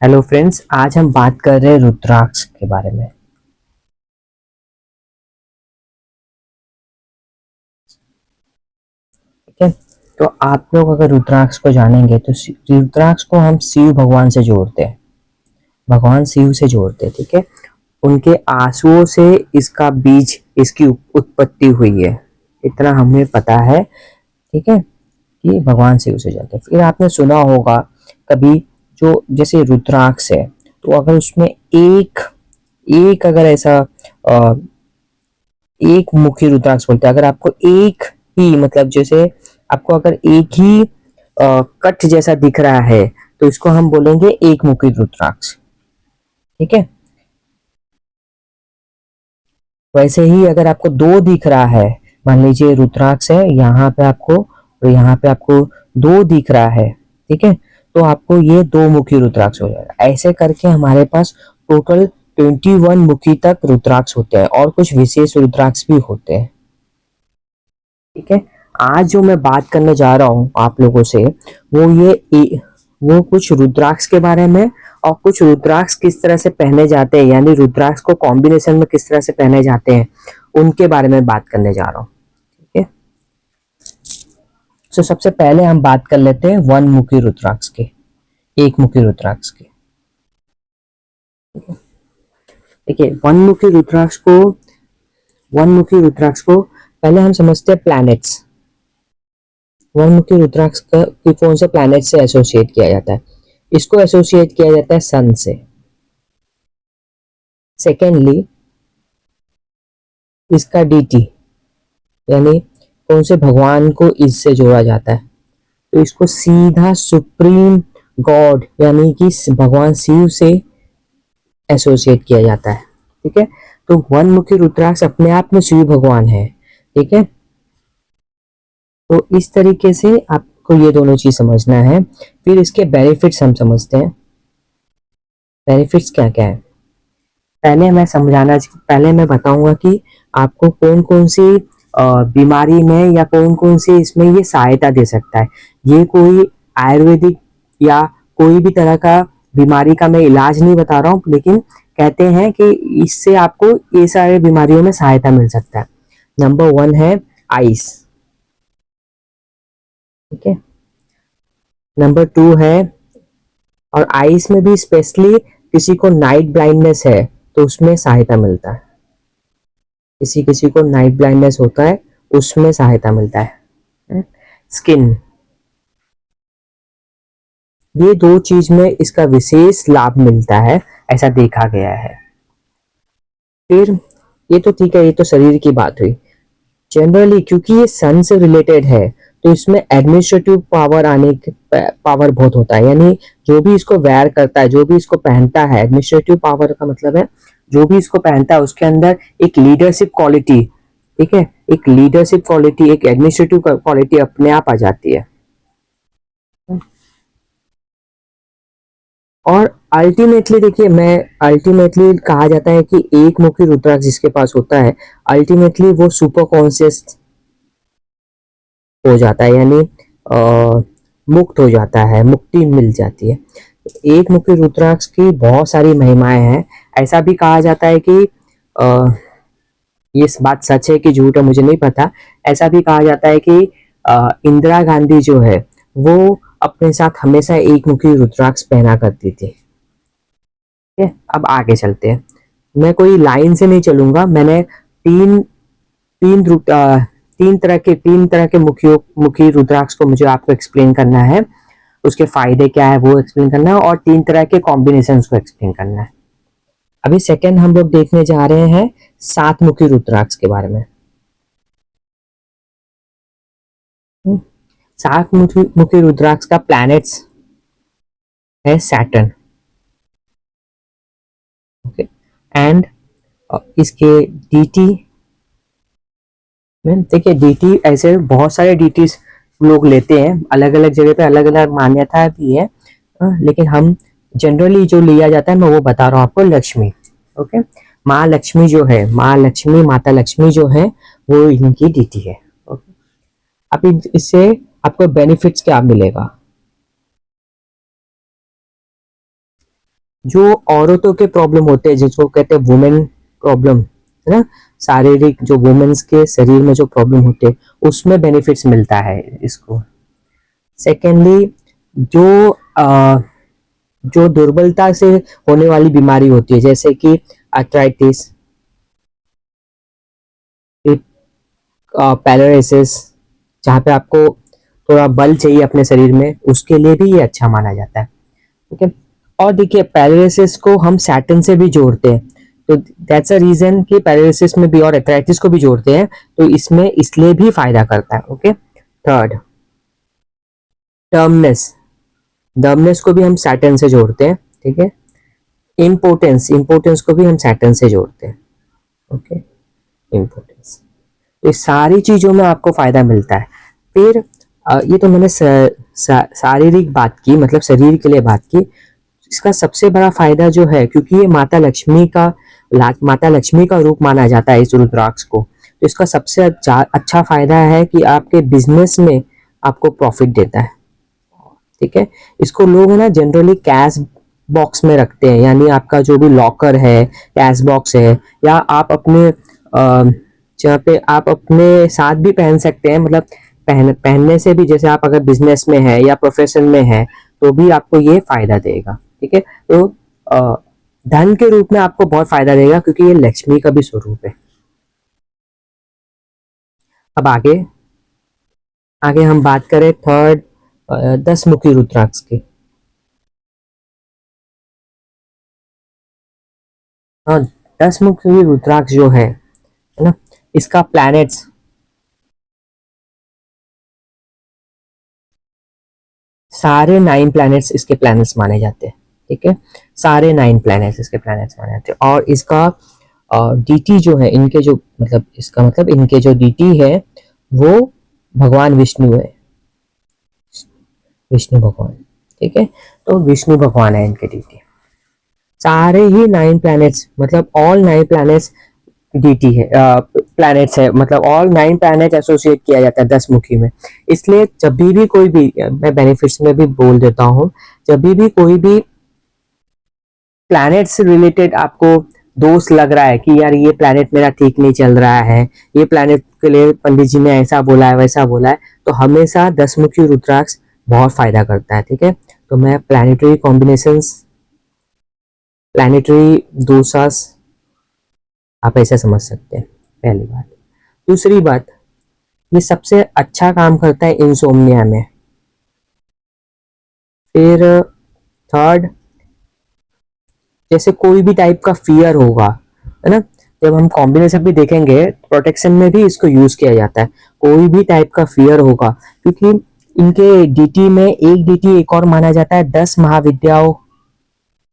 Hello friends, आज हम बात कर रहे हैं रुद्राक्ष के बारे में। ठीक है। तो आप लोग अगर रुद्राक्ष को जानेंगे तो रुद्राक्ष को हम शिव भगवान से जोड़ते हैं। भगवान शिव से जोड़ते हैं। ठीक है। उनके आंसुओं से इसका बीज, इसकी उत्पत्ति हुई है, इतना हमें पता है। ठीक है, कि भगवान शिव से जोड़ते हैं। फिर आपने सुना होगा कभी, जो जैसे रुद्राक्ष है, तो अगर उसमें एक एक अगर ऐसा अ, एक मुखी रुद्राक्ष बोलते हैं। अगर आपको एक ही, मतलब जैसे आपको अगर एक ही कट जैसा दिख रहा है, तो इसको हम बोलेंगे एक मुखी रुद्राक्ष। ठीक है। वैसे ही अगर आपको दो दिख रहा है, मान लीजिए रुद्राक्ष है यहाँ पे आपको और यहाँ पे आपको दो दिख रहा है। ठीक है, तो आपको ये दो मुखी रुद्राक्ष हो जाएगा। ऐसे करके हमारे पास टोटल 21 मुखी तक रुद्राक्ष होते हैं, और कुछ विशेष रुद्राक्ष भी होते हैं। ठीक है। आज जो मैं बात करने जा रहा हूँ आप लोगों से, वो वो कुछ रुद्राक्ष के बारे में, और कुछ रुद्राक्ष किस तरह से पहने जाते हैं, यानी रुद्राक्ष को कॉम्बिनेशन में किस तरह से पहने जाते हैं, उनके बारे में बात करने जा रहा हूँ। ठीक है। तो सबसे पहले हम बात कर लेते हैं वन मुखी रुद्राक्ष के, एक मुखी रुद्राक्ष के। देखिए, वन मुखी रुद्राक्ष को पहले हम समझते हैं प्लैनेट्स। वन मुखी रुद्राक्ष का कौन से प्लैनेट से एसोसिएट किया जाता है? इसको एसोसिएट किया जाता है सन से। सेकेंडली, इसका डीटी, यानी कौन से भगवान को इससे जोड़ा जाता है? तो इसको सीधा सुप्रीम गॉड, यानी कि भगवान शिव से एसोसिएट किया जाता है। ठीक है। तो वन मुखी रुद्राक्ष अपने आप में शिव भगवान है। ठीक है। तो इस तरीके से आपको ये दोनों चीज समझना है। फिर इसके बेनिफिट्स हम समझते हैं। बेनिफिट्स क्या क्या है? पहले मैं बताऊंगा कि आपको कौन कौन सी बीमारी में या कौन कौन सी इसमें ये सहायता दे सकता है। ये कोई आयुर्वेदिक या कोई भी तरह का बीमारी का मैं इलाज नहीं बता रहा हूँ, लेकिन कहते हैं कि इससे आपको ये सारे बीमारियों में सहायता मिल सकता है। नंबर वन है आइस। ठीक है। नंबर टू है, और आइस में भी स्पेशली किसी को नाइट ब्लाइंडनेस है तो उसमें सहायता मिलता है। किसी किसी को नाइट ब्लाइंडनेस होता है, उसमें सहायता मिलता है। स्किन, ये दो चीज में इसका विशेष लाभ मिलता है, ऐसा देखा गया है। फिर ये तो ठीक है, ये तो शरीर की बात हुई। जनरली क्योंकि ये सन से रिलेटेड है, तो इसमें एडमिनिस्ट्रेटिव पावर आने की पावर बहुत होता है। यानी जो भी इसको वेयर करता है, जो भी इसको पहनता है, एडमिनिस्ट्रेटिव पावर का मतलब है जो भी इसको पहनता है उसके अंदर एक लीडरशिप क्वालिटी, ठीक है, एक लीडरशिप क्वालिटी, एक एडमिनिस्ट्रेटिव क्वालिटी अपने आप आ जाती है। और अल्टीमेटली देखिए, मैं अल्टीमेटली कहा जाता है कि एक मुखी रुद्राक्ष जिसके पास होता है, अल्टीमेटली वो सुपर कॉन्शियस हो जाता है, यानी मुक्त हो जाता है, मुक्ति मिल जाती है। एक मुखी रुद्राक्ष की बहुत सारी महिमाएं हैं। ऐसा भी कहा जाता है कि ये बात सच है कि झूठ है मुझे नहीं पता। ऐसा भी कहा जाता है कि इंदिरा गांधी जो है वो अपने साथ हमेशा एक मुखी रुद्राक्ष पहना करती थी। ठीक है। अब आगे चलते हैं। मैं कोई लाइन से नहीं चलूंगा। मैंने तीन तीन तीन तरह के मुखी रुद्राक्ष को मुझे आपको एक्सप्लेन करना है। उसके फायदे क्या है वो एक्सप्लेन करना है, और तीन तरह के कॉम्बिनेशन को एक्सप्लेन करना है। अभी सेकंड हम लोग देखने जा रहे हैं सात मुखी रुद्राक्ष के बारे में। सात मुखी रुद्राक्ष का प्लैनेट्स है सैटर्न। ओके। एंड इसके डीटी में देखिए, डीटी ऐसे बहुत सारे डीटी लोग लेते हैं, अलग अलग जगह पे अलग अलग मान्यता भी है। लेकिन हम जनरली जो लिया जाता है, मैं वो बता रहा हूँ आपको। लक्ष्मी, ओके, माँ लक्ष्मी जो है, माँ लक्ष्मी, माता लक्ष्मी जो है, वो इनकी डीटी है। ओके। अब इससे आपको बेनिफिट्स क्या मिलेगा? जो औरतों के प्रॉब्लम होते हैं, जिसको कहते हैं वुमेन प्रॉब्लम, है ना, शारीरिक जो वुमेन्स के शरीर में जो प्रॉब्लम होते हैं, उसमें बेनिफिट्स मिलता है इसको। सेकेंडली, जो जो दुर्बलता से होने वाली बीमारी होती है, जैसे कि आर्थराइटिस, पैरालिसिस, जहाँ पे आपको थोड़ा बल चाहिए अपने शरीर में, उसके लिए भी ये अच्छा माना जाता है। ठीक है। और देखिए, पैरालिसिस को हम सैटर्न से भी जोड़ते हैं, तो दैट्स अ रीजन कि पैरालिसिस में भी और एथराइटिस को भी जोड़ते हैं, तो इसमें इसलिए भी फायदा करता है। ओके। थर्ड, टर्मनेस, डर्मनेस को भी हम सैटर्न से जोड़ते हैं। ठीक है। इम्पोर्टेंस, इम्पोर्टेंस को भी हम सैटर्न से जोड़ते हैं। ओके। इम्पोर्टेंस, तो इस सारी चीजों में आपको फायदा मिलता है। फिर ये तो मैंने शारीरिक बात की, मतलब शरीर के लिए बात की। इसका सबसे बड़ा फायदा जो है, क्योंकि ये माता लक्ष्मी का रूप माना जाता है इस रुद्राक्ष को, तो इसका सबसे अच्छा फायदा है कि आपके बिजनेस में आपको प्रॉफिट देता है। ठीक है। इसको लोग है ना जनरली कैश बॉक्स में रखते हैं, यानी आपका जो भी लॉकर है, कैश बॉक्स है, या आप अपने जहाँ पे आप अपने साथ भी पहन सकते हैं, मतलब पहनने से भी, जैसे आप अगर बिजनेस में है या प्रोफेशन में है, तो भी आपको ये फायदा देगा। ठीक है। तो धन के रूप में आपको बहुत फायदा देगा, क्योंकि ये लक्ष्मी का भी स्वरूप है। अब आगे आगे हम बात करें थर्ड, 10 मुखी रुद्राक्ष की। हाँ, 10 मुखी रुद्राक्ष जो है ना, इसका प्लैनेट्स, सारे 9 प्लैनेट्स इसके प्लैनेट्स माने जाते हैं। ठीक है। सारे 9 प्लैनेट्स इसके प्लैनेट्स माने जाते हैं। और इसका डीटी जो है, इनके जो मतलब इसका मतलब इनके जो डीटी है, वो भगवान विष्णु है, विष्णु भगवान। ठीक है। तो विष्णु भगवान है इनके डीटी। सारे ही 9 प्लैनेट्स, मतलब ऑल 9 प्लैनेट्स डीटी है, प्लैनेट्स है, मतलब ऑल 9 प्लैनेट एसोसिएट किया जाता है 10 मुखी में। इसलिए जब भी कोई भी, मैं बेनिफिट्स में भी बोल देता हूँ, जब भी कोई भी प्लैनेट से रिलेटेड आपको दोष लग रहा है कि यार ये प्लैनेट मेरा ठीक नहीं चल रहा है, ये प्लैनेट के लिए पंडित जी ने ऐसा बोला है, वैसा बोला है, तो हमेशा 10 मुखी रुद्राक्ष बहुत फायदा करता है। ठीक है। तो मैं प्लैनेटरी कॉम्बिनेशंस, प्लैनेटरी दोषास, आप ऐसे समझ सकते हैं, पहली बात। दूसरी बात, ये सबसे अच्छा काम करता है इंसोम्निया में। फिर थर्ड, जैसे कोई भी टाइप का फियर होगा, है ना, जब हम कॉम्बिनेशन भी देखेंगे, प्रोटेक्शन में भी इसको यूज किया जाता है। कोई भी टाइप का फियर होगा, क्योंकि इनके डीटी में एक डीटी एक और माना जाता है, 10 महाविद्याओं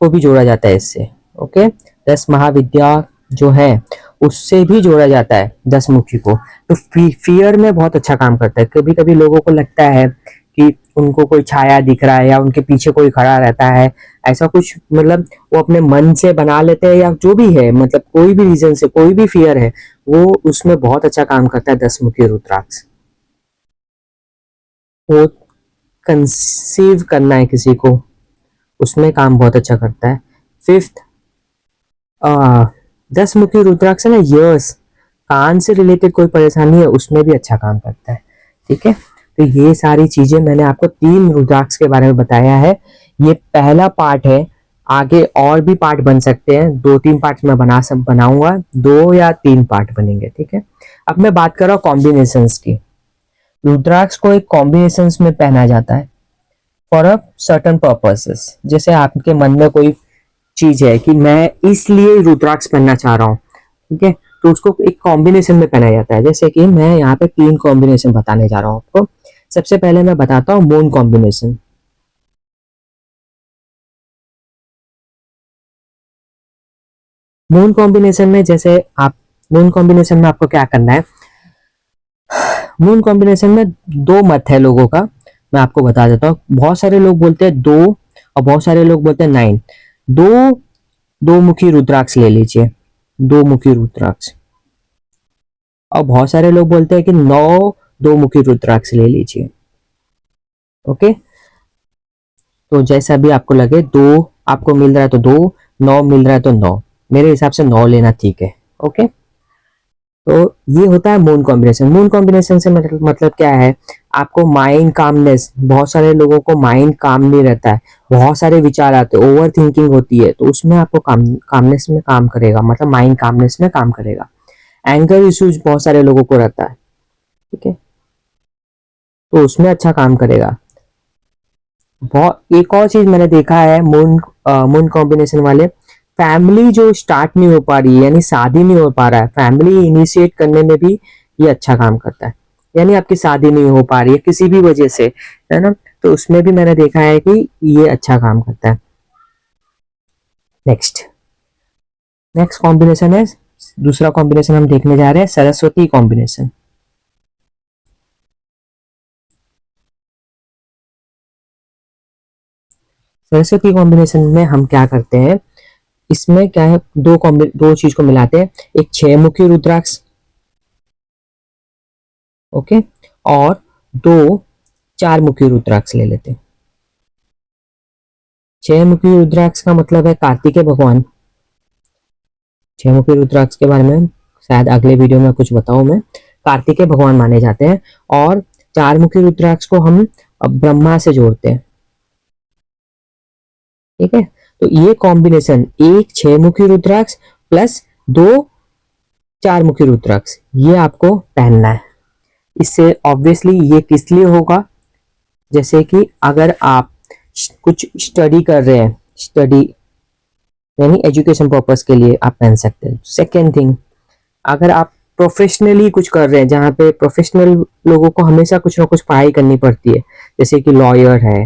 को भी जोड़ा जाता है इससे। ओके। 10 महाविद्या जो है, उससे भी जोड़ा जाता है 10 मुखी को। तो फियर में बहुत अच्छा काम करता है। कभी कभी लोगों को लगता है कि उनको कोई छाया दिख रहा है, या उनके पीछे कोई खड़ा रहता है, ऐसा कुछ, मतलब वो अपने मन से बना लेते हैं, या जो भी है, मतलब कोई भी रीजन से कोई भी फियर है, वो उसमें बहुत अच्छा काम करता है 10 मुखी रुद्राक्ष। वो कंसीव करना है किसी को, उसमें काम बहुत अच्छा करता है। फिफ्थ, 10 मुखी रुद्राक्ष है ना, यर्स, कान से रिलेटेड कोई परेशानी है, उसमें भी अच्छा काम करता है। ठीक है। तो ये सारी चीजें मैंने आपको 3 रुद्राक्ष के बारे में बताया है। ये पहला पार्ट है, आगे और भी पार्ट बन सकते हैं, 2-3 पार्ट मैं बनाऊंगा, 2 या 3 पार्ट बनेंगे। ठीक है। अब मैं बात कर रहा हूँ कॉम्बिनेशंस की। रुद्राक्ष को एक कॉम्बिनेशंस में पहना जाता है फॉर अ सर्टन पर्पसेस। जैसे आपके मन में कोई चीज है कि मैं इसलिए रुद्राक्ष पहनना चाह रहा हूँ, ठीक है, तो उसको एक कॉम्बिनेशन में पहना जाता है। जैसे कि मैं यहाँ पे 3 कॉम्बिनेशन बताने जा रहा हूँ आपको। सबसे पहले मैं बताता हूँ मून कॉम्बिनेशन। मून कॉम्बिनेशन में जैसे आप मून कॉम्बिनेशन में आपको क्या करना है, मून कॉम्बिनेशन में 2 मत है लोगों का, मैं आपको बता देता हूँ। बहुत सारे लोग बोलते हैं 2, और बहुत सारे लोग बोलते हैं 9। दो, 2 मुखी रुद्राक्ष ले लीजिए, 2 मुखी रुद्राक्ष। और बहुत सारे लोग बोलते हैं कि 9 2 मुखी रुद्राक्ष ले लीजिए। ओके। तो जैसा भी आपको लगे, 2 आपको मिल रहा है तो 2, 9 मिल रहा है तो 9, मेरे हिसाब से 9 लेना ठीक है। ओके, तो ये होता है मून कॉम्बिनेशन। मून कॉम्बिनेशन से मतलब क्या है, आपको माइंड कामनेस, बहुत सारे लोगों को माइंड काम नहीं रहता है, बहुत सारे विचार आते हैं, ओवर थिंकिंग होती है, तो उसमें आपको कामनेस में काम करेगा, मतलब माइंड कामनेस में काम करेगा। एंगर इश्यूज बहुत सारे लोगों को रहता है, ठीक है, तो उसमें अच्छा काम करेगा। बहुत एक और चीज मैंने देखा है मून कॉम्बिनेशन वाले, फैमिली जो स्टार्ट नहीं हो पा रही है, यानी शादी नहीं हो पा रहा है, फैमिली इनिशिएट करने में भी ये अच्छा काम करता है। यानी आपकी शादी नहीं हो पा रही है किसी भी वजह से, है ना, तो उसमें भी मैंने देखा है कि ये अच्छा काम करता है। नेक्स्ट नेक्स्ट कॉम्बिनेशन है, दूसरा कॉम्बिनेशन हम देखने जा रहे हैं, सरस्वती कॉम्बिनेशन। सरस्वती कॉम्बिनेशन में हम क्या करते हैं, इसमें क्या है, दो चीज को मिलाते हैं, एक 6 मुखी रुद्राक्ष, ओके, और 2 4 मुखी रुद्राक्ष ले लेते हैं। 6 मुखी रुद्राक्ष का मतलब है कार्तिकेय भगवान। 6 मुखी रुद्राक्ष के बारे में शायद अगले वीडियो में कुछ बताऊं मैं, कार्तिकेय भगवान माने जाते हैं। और 4 मुखी रुद्राक्ष को हम ब्रह्मा से जोड़ते हैं, ठीक है। तो ये कॉम्बिनेशन, एक 6 मुखी रुद्राक्ष प्लस 2 4 मुखी रुद्राक्ष, ये आपको पहनना है। इससे ऑब्वियसली ये किस लिए होगा, जैसे कि अगर आप कुछ स्टडी कर रहे हैं, स्टडी यानी एजुकेशन पर्पस के लिए आप पहन सकते हैं। सेकेंड थिंग, अगर आप प्रोफेशनली कुछ कर रहे हैं, जहाँ पे प्रोफेशनल लोगों को हमेशा कुछ ना कुछ पढ़ाई करनी पड़ती है, जैसे कि लॉयर है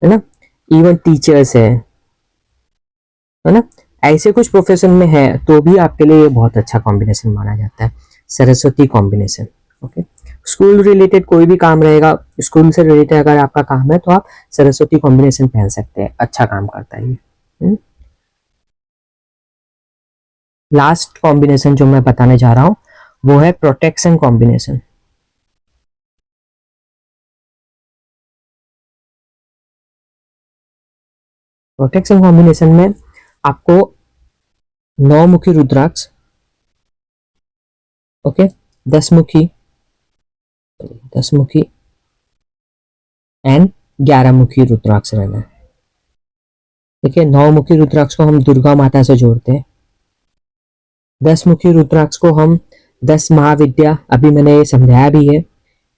ना, इवन टीचर्स है ना, ऐसे कुछ प्रोफेशन में है, तो भी आपके लिए ये बहुत अच्छा कॉम्बिनेशन माना जाता है, Saraswati combination. Okay, school related कोई भी काम रहेगा, स्कूल से रिलेटेड अगर आपका काम है, तो आप सरस्वती कॉम्बिनेशन पहन सकते हैं, अच्छा काम करता है ये। लास्ट कॉम्बिनेशन जो मैं बताने जा रहा हूं, वो है प्रोटेक्शन कॉम्बिनेशन। प्रोटेक्शन कॉम्बिनेशन में आपको 9 मुखी रुद्राक्ष, ओके, 10 मुखी, 10 मुखी एंड 11 मुखी रुद्राक्ष रहना है। देखिए, 9 मुखी रुद्राक्ष को हम दुर्गा माता से जोड़ते हैं, 10 मुखी रुद्राक्ष को हम 10 महाविद्या, अभी मैंने ये समझाया भी है,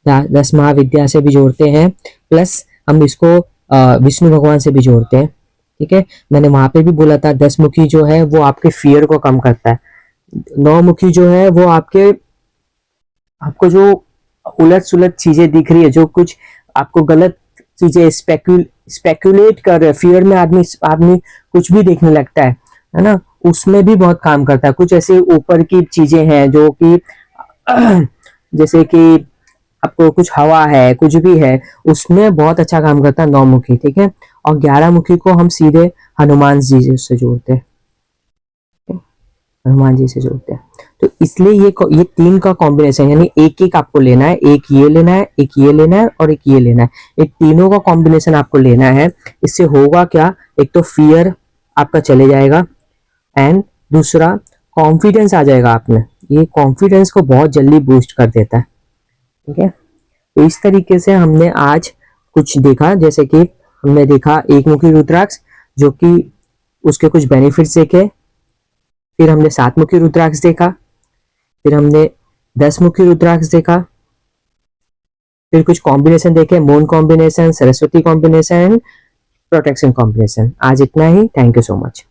10 महाविद्या से भी जोड़ते हैं, प्लस हम इसको विष्णु भगवान से भी जोड़ते हैं, ठीक है। मैंने वहां पे भी बोला था 10 मुखी जो है वो आपके फियर को कम करता है, 9 मुखी जो है वो आपको जो उलट सुलट चीजें दिख रही है, जो कुछ आपको गलत चीजें स्पेक्यूलेट कर रहे हैं, फियर में आदमी आदमी कुछ भी देखने लगता है ना, उसमें भी बहुत काम करता है। कुछ ऐसे ऊपर की चीजें हैं जो कि जैसे कि आपको कुछ हवा है, कुछ भी है, उसमें बहुत अच्छा काम करता है 9 मुखी, ठीक है। और 11 मुखी को हम सीधे हनुमान जी से जोड़ते हैं, हनुमान जी से जोड़ते हैं। तो इसलिए ये 3 का कॉम्बिनेशन, यानी एक एक आपको लेना है, एक ये लेना है, एक ये लेना है और एक ये लेना है, ये तीनों का कॉम्बिनेशन आपको लेना है। इससे होगा क्या, एक तो फियर आपका चले जाएगा, एंड दूसरा कॉन्फिडेंस आ जाएगा आप में, ये कॉन्फिडेंस को बहुत जल्दी बूस्ट कर देता है, ठीक है। तो इस तरीके से हमने आज कुछ देखा, जैसे कि हमने देखा एक मुखी रुद्राक्ष, जो कि उसके कुछ बेनिफिट्स देखे, फिर हमने 7 मुखी रुद्राक्ष देखा, फिर हमने 10 मुखी रुद्राक्ष देखा, फिर कुछ कॉम्बिनेशन देखे, moon combination, Saraswati combination, protection combination. आज इतना ही, थैंक यू सो मच।